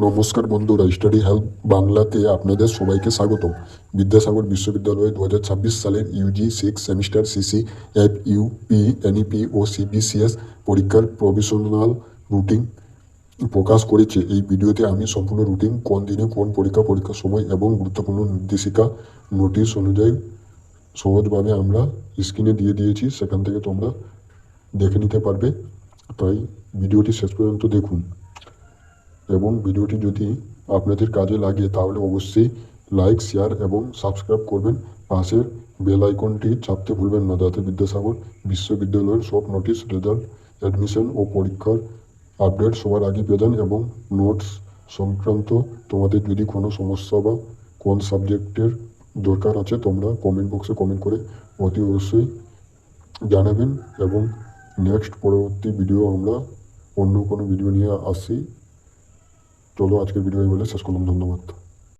নমস্কার বন্ধুরা, study help বাংলাতে আপনাদের সবাইকে স্বাগতম। বিদ্যাসাগর বিশ্ববিদ্যালয়ে 2026 সালের UG 6 semester CC F UP NEP ও সিবিসিএস পরীক্ষার প্রভিশনাল রুটিন প্রকাশ করেছে। এই ভিডিওতে আমি সম্পূর্ণ রুটিন, কোন দিনে কোন পরীক্ষার সময় এবং গুরুত্বপূর্ণ নির্দেশিকা নোটিশ অনুযায়ী সহজভাবে আমরা স্ক্রিনে দিয়ে দিয়েছি, সেখান থেকে তোমরা দেখে নিতে পারবে। তাই ভিডিওটি শেষ পর্যন্ত দেখুন এবং ভিডিওটি যদি আপনাদের কাজে লাগে তাহলে অবশ্যই লাইক, শেয়ার এবং সাবস্ক্রাইব করবেন। পাশের বেল আইকনটি চাপতে ভুলবেন না, যাতে বিদ্যাসাগর বিশ্ববিদ্যালয়ের সব নোটিশ, রেজাল্ট, অ্যাডমিশন ও পরীক্ষার আপডেট সবার আগে পেয়ে যান। এবং নোটস সংক্রান্ত তোমাদের যদি কোনো সমস্যা বা কোন সাবজেক্টের দরকার আছে, তোমরা কমেন্ট বক্সে কমেন্ট করে অতি অবশ্যই জানাবেন। এবং পরবর্তী ভিডিও আমরা অন্য কোনো ভিডিও নিয়ে আসছি। চলো আজকের ভিডিও এই বলে শেষ করলাম। ধন্যবাদ।